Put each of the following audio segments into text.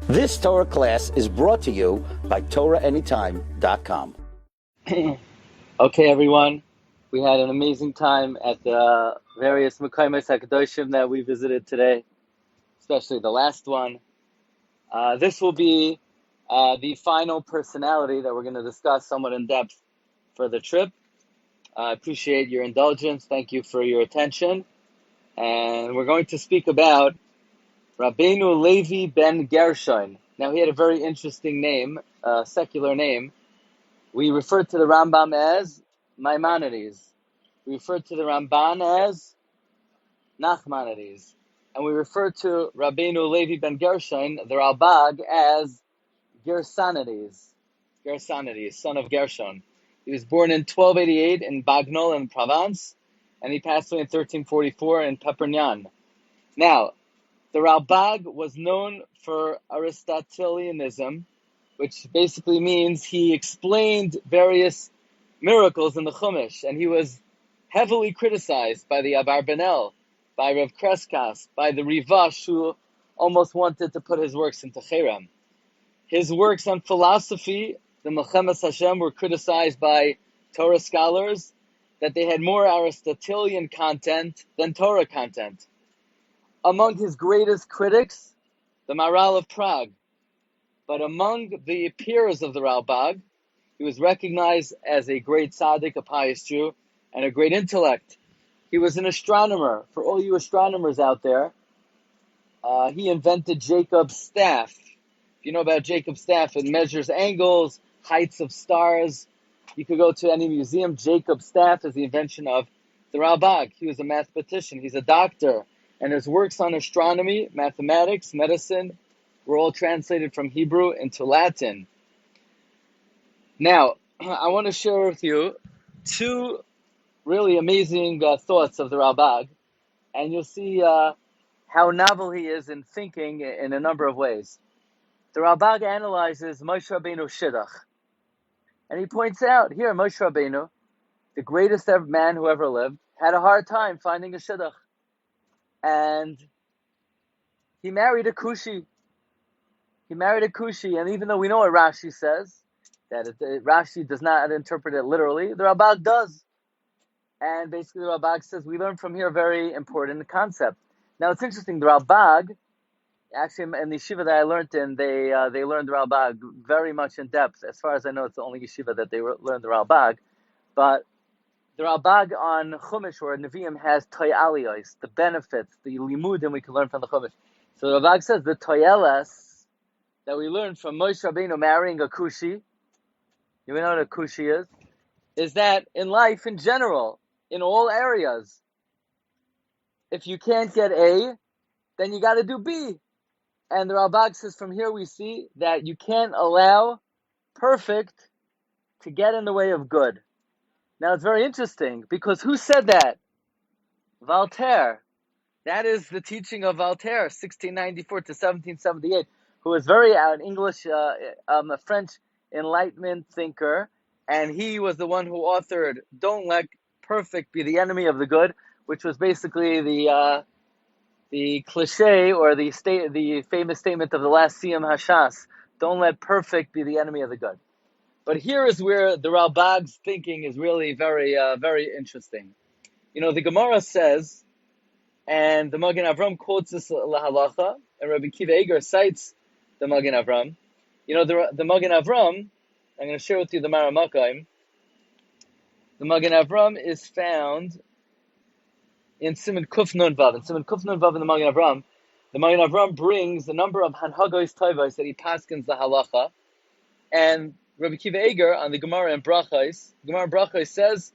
This Torah class is brought to you by TorahAnytime.com. Okay, everyone. We had an amazing time at the various Mekaymes HaKadoshim that we visited today, especially the last one. This will be the final personality that we're going to discuss somewhat in depth for the trip. I appreciate your indulgence. Thank you for your attention. And we're going to speak about Rabbeinu Levi ben Gershon. Now, he had a very interesting name, a secular name. We refer to the Rambam as Maimonides. We refer to the Ramban as Nachmanides. And we refer to Rabbeinu Levi ben Gershon, the Ralbag, as Gersonodies. Gersonodies, son of Gershon. He was born in 1288 in Bagnol in Provence, and he passed away in 1344 in Perpignan. Now, the Ralbag was known for Aristotelianism, which basically means he explained various miracles in the Chumash, and he was heavily criticized by the Abarbanel, by Rav Kreskas, by the Rivash, who almost wanted to put his works into Cherem. His works on philosophy, the Melchemes Hashem, were criticized by Torah scholars that they had more Aristotelian content than Torah content. Among his greatest critics, the Maharal of Prague. But among the peers of the Ralbag, he was recognized as a great tzaddik, a pious Jew, and a great intellect. He was an astronomer. For all you astronomers out there, he invented Jacob's staff. If you know about Jacob's staff, it measures angles, heights of stars. You could go to any museum. Jacob's staff is the invention of the Ralbag. He was a mathematician. He's a doctor. And his works on astronomy, mathematics, medicine, were all translated from Hebrew into Latin. Now, I want to share with you two really amazing thoughts of the Ralbag, and you'll see how novel he is in thinking in a number of ways. The Ralbag analyzes Moshe Rabbeinu Shidduch, and he points out here, Moshe Rabbeinu, the greatest man who ever lived, had a hard time finding a Shidduch, and he married a Kushi. And even though we know what Rashi says, that Rashi does not interpret it literally, the Ralbag does. And basically the Ralbag says, we learn from here a very important concept. Now it's interesting, the Ralbag, actually in the yeshiva that I learned in, they learned the Ralbag very much in depth. As far as I know, it's the only yeshiva that they learned the Ralbag. But the Ralbag on Chumash or Nevi'im has toyaliyos, the benefits, the limudim we can learn from the Chumash. So the Ralbag says the toyeles that we learned from Moshe Rabbeinu marrying a Kushi, you know what a Kushi is that in life in general, in all areas, if you can't get A, then you got to do B. And the Ralbag says from here we see that you can't allow perfect to get in the way of good. Now it's very interesting because who said that? Voltaire. That is the teaching of Voltaire, 1694 to 1778, who was an English, a French Enlightenment thinker, and he was the one who authored "Don't Let Perfect Be the Enemy of the Good," which was basically the cliche or the famous statement of the last Siyam Hashas: "Don't let perfect be the enemy of the good." But here is where the Ralbag's thinking is really very, very interesting. You know, the Gemara says, and the Magen Avram quotes this lahalacha, and Rabbi Kiva Eger cites the Magen Avram. You know, the Magen Avram, I'm going to share with you the Maramakim. The Magen Avram is found in Siman Kuf Nun Vav. In Siman Kuf Nun Vav in the Magen Avram brings the number of Hanhagos Tovos that he paskins the halacha, and Rabbi Kiva Eger on the Gemara in Brachos, says,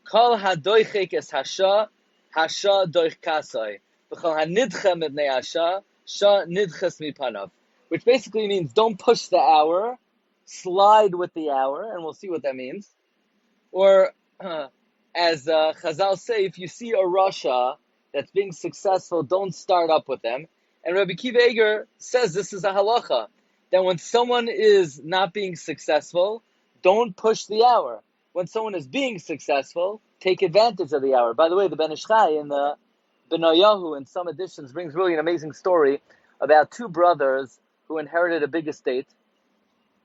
Kol hadoichek es hasha doich kasai, v'chol hanidcha midnei hasha, sha nidches mipanav. Which basically means don't push the hour, slide with the hour, and we'll see what that means. Or, as Chazal say, if you see a Rasha that's being successful, don't start up with them. And Rabbi Kiva Eger says this is a halacha, that when someone is not being successful, don't push the hour. When someone is being successful, take advantage of the hour. By the way, the Ben Ish Chai in the Benayahu in some editions brings really an amazing story about two brothers who inherited a big estate,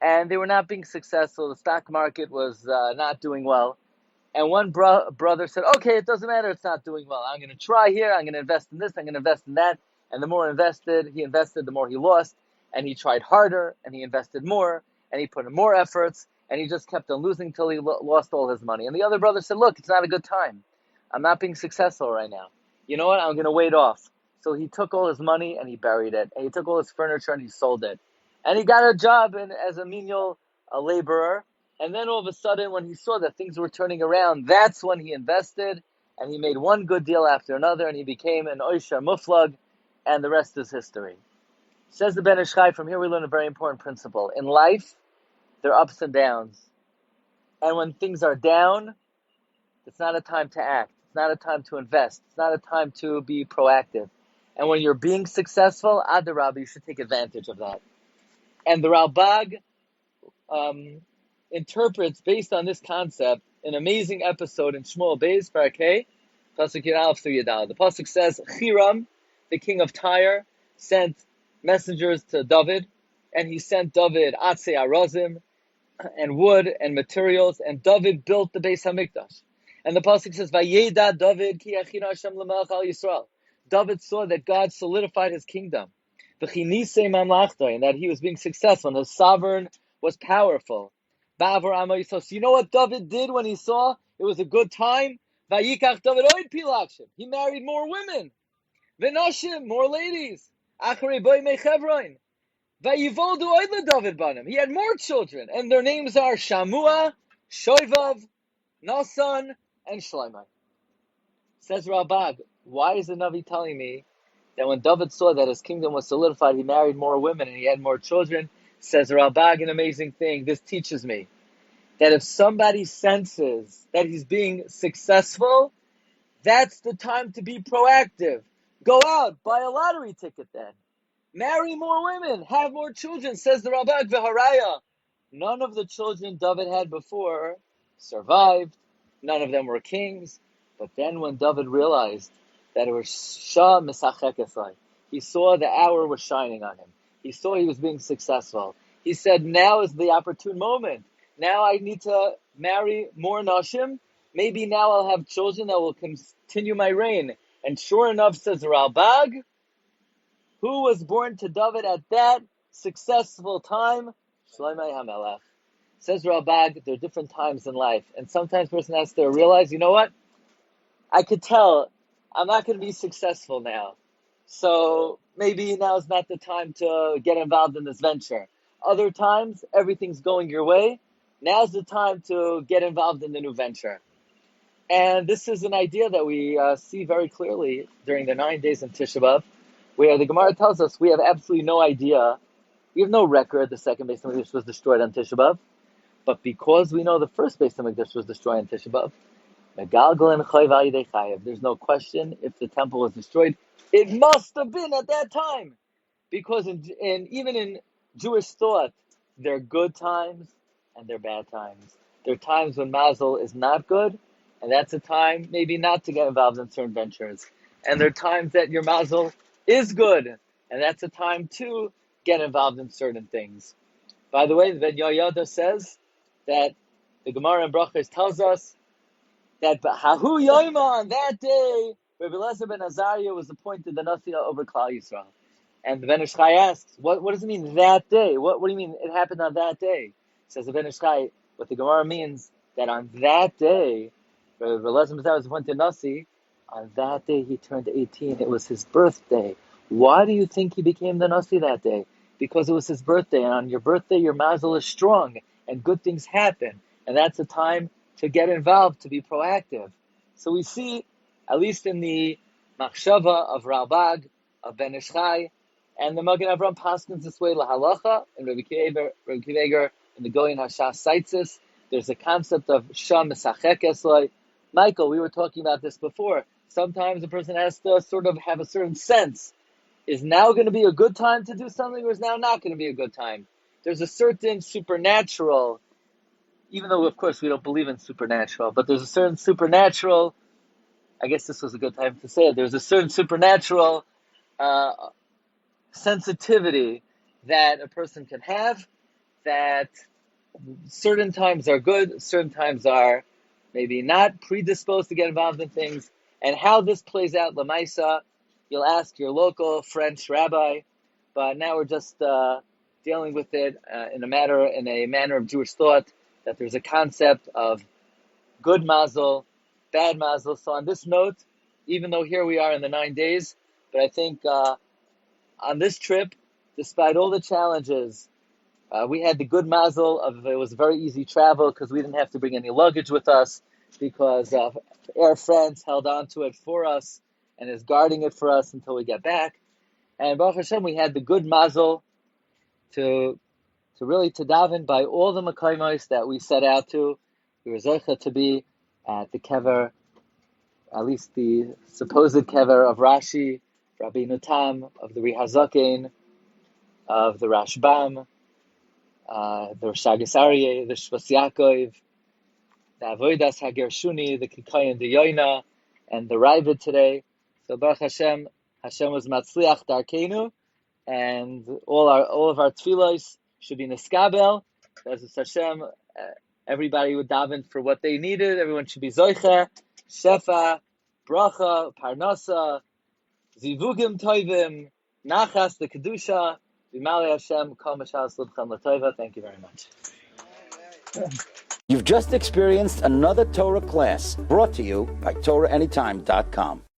and they were not being successful. The stock market was not doing well. And one brother said, okay, it doesn't matter, it's not doing well. I'm going to try here, I'm going to invest in this, I'm going to invest in that. And the more he invested, the more he lost. And he tried harder, and he invested more, and he put in more efforts, and he just kept on losing till he lost all his money. And the other brother said, look, it's not a good time. I'm not being successful right now. You know what? I'm going to wait off. So he took all his money, and he buried it. And he took all his furniture, and he sold it. And he got a job as a menial laborer. And then all of a sudden, when he saw that things were turning around, that's when he invested, and he made one good deal after another, and he became an Oisher Muflag, and the rest is history. Says the Ben Ish Chai, from here we learn a very important principle. In life, there are ups and downs. And when things are down, it's not a time to act. It's not a time to invest. It's not a time to be proactive. And when you're being successful, Rabbi, you should take advantage of that. And the Ralbag interprets, based on this concept, an amazing episode in Shmuel Beis, Parakeh, Pasuk Yud through Yudal. The Pasuk says, Hiram, the king of Tyre, sent messengers to David, and he sent David Atzei Arazim, and wood and materials, and David built the Beis HaMikdash. And the Pasuk says, Vayeda David ki achina Hashem l'melech al Yisrael. David saw that God solidified his kingdom, v'chinisei mamlachto, and that he was being successful, and his sovereign was powerful. Ba'avor Amo Yisrael. So you know what David did when he saw it was a good time? Vayikach David oid pilachim. He married more women. V'noshim, more ladies. Acharei boi mechevron. Vayivoldu oid leDavid banim. He had more children, and their names are Shamua, Shoivav, Nasan, and Shloimeh. Says Ralbag, why is the Navi telling me that when David saw that his kingdom was solidified, he married more women and he had more children? Says Ralbag, an amazing thing. This teaches me that if somebody senses that he's being successful, that's the time to be proactive. Go out, buy a lottery ticket then. Marry more women, have more children. Says the Ralbag, v'haraya. None of the children David had before survived. None of them were kings. But then when David realized that it was Shah Misachek Esai, he saw the hour was shining on him. He saw he was being successful. He said, now is the opportune moment. Now I need to marry more Nashim. Maybe now I'll have children that will continue my reign. And sure enough, says Ralbag, who was born to David at that successful time? Shloimeh HaMelech. Says Ralbag, there are different times in life. And sometimes a person has to realize, you know what? I could tell I'm not going to be successful now. So maybe now is not the time to get involved in this venture. Other times, everything's going your way. Now's the time to get involved in the new venture. And this is an idea that we see very clearly during the 9 days in Tisha B'Av, where the Gemara tells us we have absolutely no idea. We have no record the second Beis HaMikdash was destroyed on Tisha B'Av. But because we know the first Beis HaMikdash was destroyed on Tisha B'Av, there's no question if the temple was destroyed. It must have been at that time. Because even in Jewish thought, there are good times and there are bad times. There are times when mazel is not good, and that's a time maybe not to get involved in certain ventures. And there are times that your mazel is good, and that's a time to get involved in certain things. By the way, the Ben Yoyada says that the Gemara in Brachos tells us that Hahu Yoima, on that day, Rabbi Eliezer ben Azariah was appointed the Nasi over Klal Yisrael. And the Ben Ish Chai asks, what does it mean that day? What do you mean it happened on that day? Says the Ben Ish Chai, what the Gemara means, that on that day, Rabbi Eliezer ben Azariah was appointed Nasi, on that day he turned 18. It was his birthday. Why do you think he became the Nasi that day? Because it was his birthday, and on your birthday your mazel is strong, and good things happen. And that's a time to get involved, to be proactive. So we see, at least in the Machshava of Ralbag, of Ben Ish Chai, and the Magen Avraham paskins this way, lahalacha, and Rabbi Kiveger, and the Goyen Hashas cites this. There's a concept of Shah Mesachek Esloi. Michael, we were talking about this before. Sometimes a person has to sort of have a certain sense. Is now going to be a good time to do something, or is now not going to be a good time? There's a certain supernatural, even though, of course, we don't believe in supernatural, but there's a certain supernatural, I guess this was a good time to say it, there's a certain supernatural sensitivity that a person can have, that certain times are good, certain times are maybe not predisposed to get involved in things, and how this plays out lamaisa, you'll ask your local French rabbi, but now we're just dealing with it in a manner of Jewish thought, that there's a concept of good mazel, bad mazel. So on this note, even though here we are in the 9 days, but I think on this trip, despite all the challenges, we had the good mazel of it was very easy travel because we didn't have to bring any luggage with us because Air France held on to it for us and is guarding it for us until we get back. And Baruch Hashem, we had the good mazel to really to daven by all the Mekayimos that we set out to. We were zocha to be at the kever, at least the supposed kever of Rashi, Rabbi Nutam, of the Rihazakein, of the Rashbam, the Rashagas Aryeh, the Shvas Yaakov, the Avodas HaGershuni, the Kikayin, the Yoina, and the Ravid today. So Baruch Hashem, Hashem was Matzliach Darkeinu, and all of our tefillos should be Neskabel. As Hashem, everybody would daven for what they needed. Everyone should be Zoicha, Shefa, Bracha, Parnasa, Zivugim Toivim, Nachas, the Kedusha, V'malei Hashem, Kol Mashal Slubchem L'Toiva. Thank you very much. You've just experienced another Torah class brought to you by TorahAnytime.com.